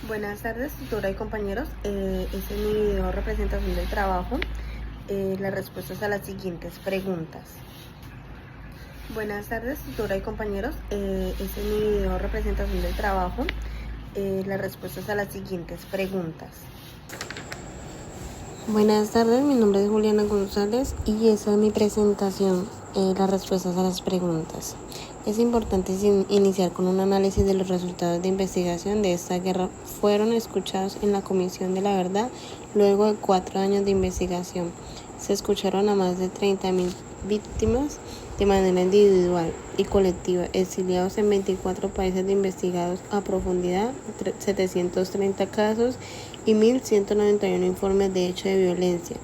Buenas tardes, tutora y compañeros. Este es mi video representación del trabajo. Las respuestas a las siguientes preguntas. Buenas tardes, tutora y compañeros. Este es mi video representación del trabajo. Las respuestas a las siguientes preguntas. Buenas tardes, mi nombre es Juliana González y esa es mi presentación, las respuestas a las preguntas. Es importante iniciar con un análisis de los resultados de investigación de esta guerra. Fueron escuchados en la Comisión de la Verdad luego de 4 años de investigación. Se escucharon a más de 30.000 víctimas de manera individual y colectiva, exiliados en 24 países de investigados a profundidad, 730 casos y 1.191 informes de hechos de violencia.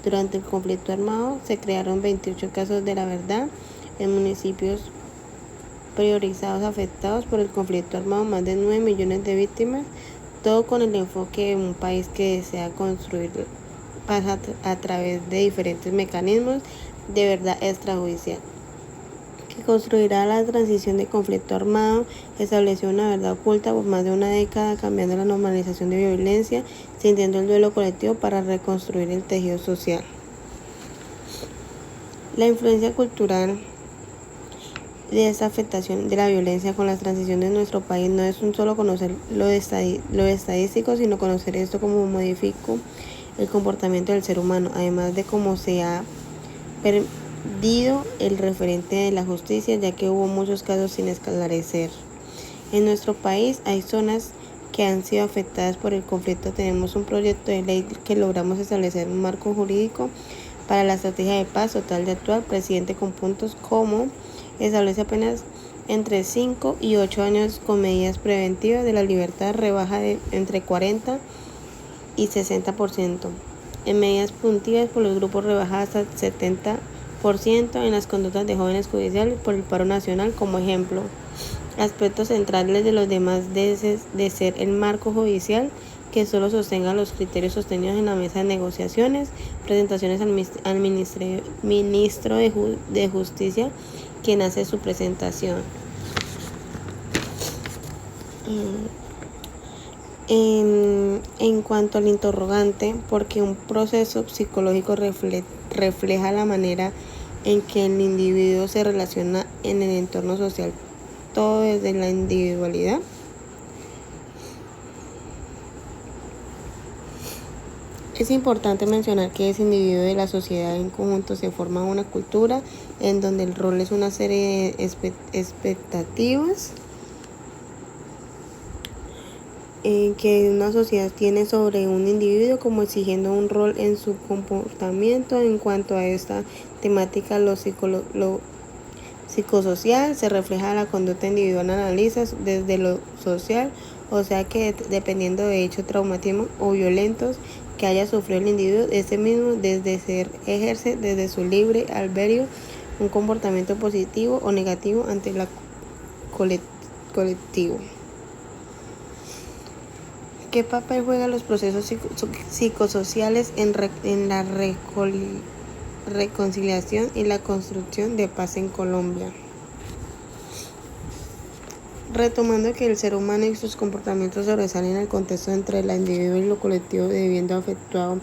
Durante el conflicto armado se crearon 28 casos de la verdad en municipios priorizados afectados por el conflicto armado, más de 9 millones de víctimas, todo con el enfoque de un país que desea construir pasa a través de diferentes mecanismos de verdad extrajudicial, que construirá la transición de conflicto armado, estableció una verdad oculta por más de una década, cambiando la normalización de violencia, sintiendo el duelo colectivo para reconstruir el tejido social. La influencia cultural de esta afectación de la violencia con la transición de nuestro país no es un solo conocer lo estadístico, sino conocer esto como modifica el comportamiento del ser humano, además de cómo se ha perdido el referente de la justicia, ya que hubo muchos casos sin esclarecer. En nuestro país hay zonas que han sido afectadas por el conflicto. Tenemos un proyecto de ley que logramos establecer un marco jurídico para la estrategia de paz total de actual presidente con puntos como establece apenas entre 5 y 8 años con medidas preventivas de la libertad, rebaja de entre 40 y 60%. En medidas punitivas por los grupos rebajadas hasta 70% en las conductas de jóvenes judiciales por el paro nacional como ejemplo. Aspectos centrales de los demás de ser el marco judicial que solo sostenga los criterios sostenidos en la mesa de negociaciones, presentaciones al ministro de Justicia, quien hace su presentación. En cuanto al interrogante, porque un proceso psicológico refleja la manera en que el individuo se relaciona en el entorno social, todo desde la individualidad. Es importante mencionar que ese individuo y la sociedad en conjunto se forma una cultura en donde el rol es una serie de expectativas que una sociedad tiene sobre un individuo, como exigiendo un rol en su comportamiento. En cuanto a esta temática, lo psicosocial se refleja la conducta individual, analiza desde lo social, o sea que dependiendo de hechos traumáticos o violentos que haya sufrido el individuo, ese mismo ejerce desde su libre albedrío un comportamiento positivo o negativo ante el colectivo. ¿Qué papel juegan los procesos psicosociales en la reconciliación y la construcción de paz en Colombia? Retomando que el ser humano y sus comportamientos sobresalen en el contexto entre el individuo y lo colectivo, debiendo afectuado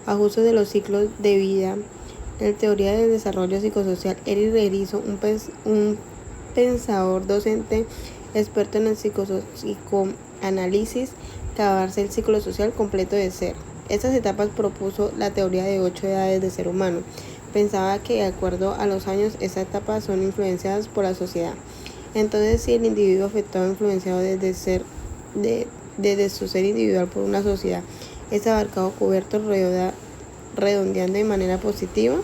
ajustes de los ciclos de vida. En teoría del desarrollo psicosocial, Eric Erizo, un pensador docente experto en el psicoanálisis, acabarse el ciclo social completo de ser. Estas etapas propuso la teoría de 8 edades de ser humano. Pensaba que de acuerdo a los años, estas etapas son influenciadas por la sociedad. Entonces, si el individuo afectado influenciado desde su ser individual por una sociedad es abarcado, cubierto, redondeando de manera positiva,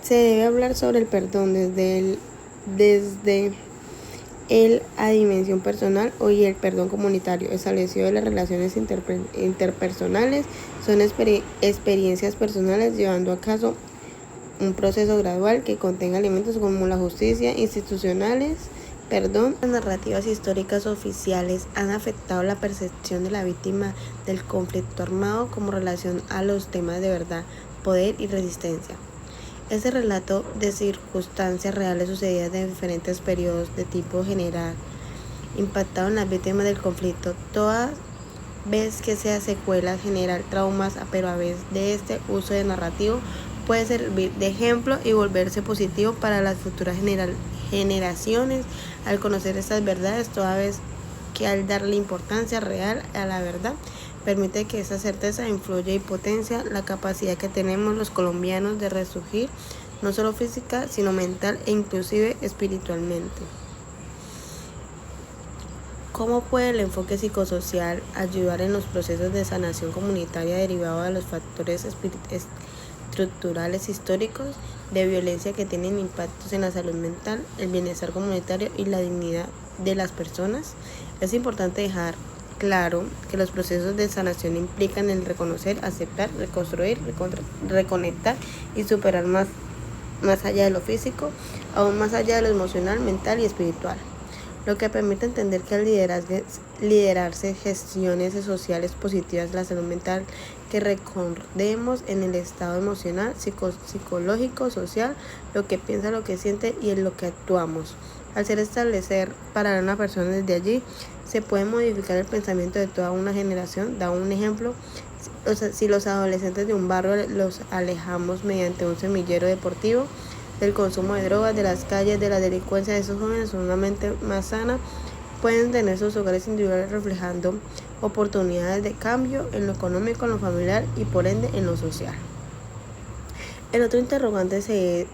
se debe hablar sobre el perdón desde a dimensión personal y el perdón comunitario establecido de las relaciones interpersonales. Son experiencias personales llevando a cabo un proceso gradual que contenga elementos como la justicia institucionales, perdón. Las narrativas históricas oficiales han afectado la percepción de la víctima del conflicto armado como relación a los temas de verdad, poder y resistencia. Ese relato de circunstancias reales sucedidas en diferentes periodos de tipo general impactado en las víctimas del conflicto. Toda vez que sea secuela generar traumas, pero a vez de este uso de narrativo puede servir de ejemplo y volverse positivo para las futuras generaciones al conocer estas verdades, toda vez que al darle importancia real a la verdad permite que esa certeza influya y potencia la capacidad que tenemos los colombianos de resurgir, no solo física, sino mental e inclusive espiritualmente. ¿Cómo puede el enfoque psicosocial ayudar en los procesos de sanación comunitaria derivados de los factores estructurales históricos de violencia que tienen impactos en la salud mental, el bienestar comunitario y la dignidad de las personas? Es importante dejar claro que los procesos de sanación implican el reconocer, aceptar, reconstruir, reconectar y superar más allá de lo físico, aún más allá de lo emocional, mental y espiritual, lo que permite entender que al liderarse gestiones sociales positivas de la salud mental, que recordemos en el estado emocional, psicológico, social, lo que piensa, lo que siente y en lo que actuamos. Al ser establecer para una persona desde allí, se puede modificar el pensamiento de toda una generación. Da un ejemplo: si los adolescentes de un barrio los alejamos mediante un semillero deportivo del consumo de drogas, de las calles, de la delincuencia, de esos jóvenes con una mente más sana, pueden tener sus hogares individuales reflejando oportunidades de cambio en lo económico, en lo familiar y por ende en lo social. El otro interrogante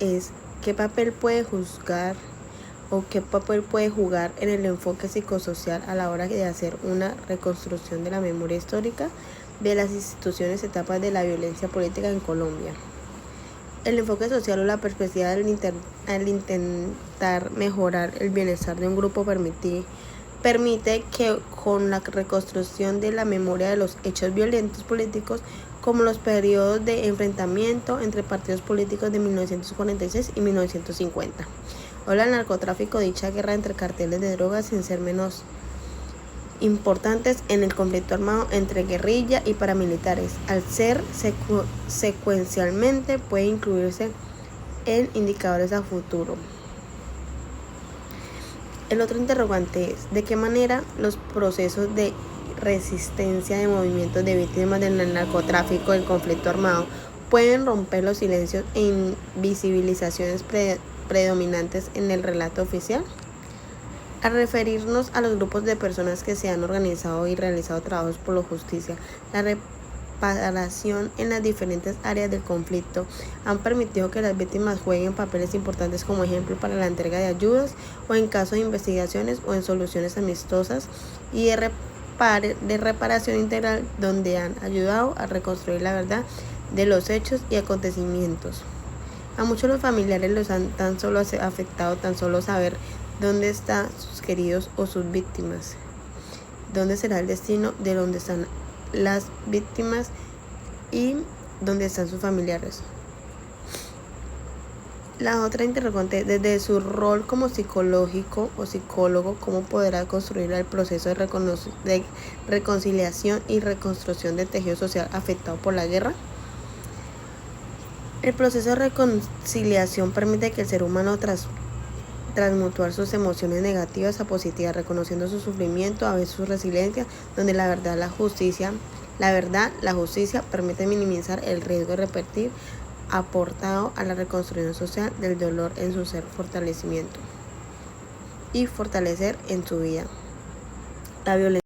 es ¿qué papel puede jugar en el enfoque psicosocial a la hora de hacer una reconstrucción de la memoria histórica de las instituciones etapas de la violencia política en Colombia? El enfoque social o la perspectiva al intentar mejorar el bienestar de un grupo permite que con la reconstrucción de la memoria de los hechos violentos políticos, como los periodos de enfrentamiento entre partidos políticos de 1946 y 1950, o el narcotráfico, dicha guerra entre carteles de drogas, sin ser menos importantes en el conflicto armado entre guerrilla y paramilitares, al ser secuencialmente puede incluirse en indicadores a futuro. El otro interrogante es ¿de qué manera los procesos de resistencia de movimientos de víctimas del narcotráfico, del conflicto armado, pueden romper los silencios e invisibilizaciones predominantes en el relato oficial? Al referirnos a los grupos de personas que se han organizado y realizado trabajos por la justicia, la reparación en las diferentes áreas del conflicto han permitido que las víctimas jueguen papeles importantes como ejemplo para la entrega de ayudas o en casos de investigaciones o en soluciones amistosas y de reparación integral, donde han ayudado a reconstruir la verdad de los hechos y acontecimientos. A muchos los familiares los han tan solo afectado tan solo saber dónde están sus queridos o sus víctimas, dónde será el destino de dónde están las víctimas y dónde están sus familiares. La otra interrogante, desde su rol como psicológico o psicólogo, ¿cómo podrá construir el proceso de reconciliación y reconstrucción del tejido social afectado por la guerra? El proceso de reconciliación permite que el ser humano transmutar sus emociones negativas a positivas, reconociendo su sufrimiento, a veces su resiliencia, donde la verdad, la justicia permite minimizar el riesgo de repetir, aportado a la reconstrucción social del dolor en su ser, fortalecimiento y fortalecer en su vida. La violencia